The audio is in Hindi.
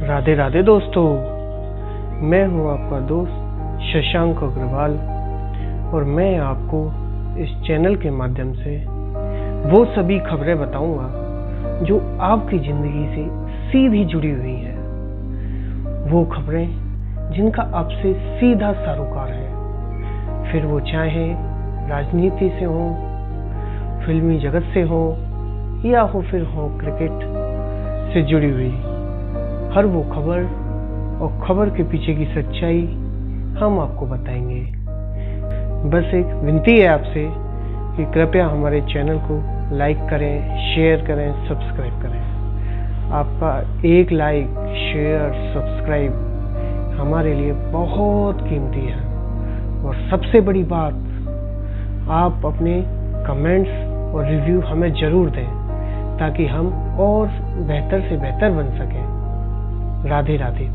राधे राधे दोस्तों, मैं हूं आपका दोस्त शशांक अग्रवाल और मैं आपको इस चैनल के माध्यम से वो सभी खबरें बताऊंगा जो आपकी ज़िंदगी से सीधी जुड़ी हुई हैं। वो खबरें जिनका आपसे सीधा सरोकार है, फिर वो चाहे राजनीति से हो, फिल्मी जगत से हो या हो फिर हो क्रिकेट से जुड़ी हुई। हर वो खबर और खबर के पीछे की सच्चाई हम आपको बताएंगे। बस एक विनती है आपसे कि कृपया हमारे चैनल को लाइक करें, शेयर करें, सब्सक्राइब करें। आपका एक लाइक, शेयर, सब्सक्राइब हमारे लिए बहुत कीमती है। और सबसे बड़ी बात, आप अपने कमेंट्स और रिव्यू हमें ज़रूर दें ताकि हम और बेहतर से बेहतर बन सकें। राधे राधे।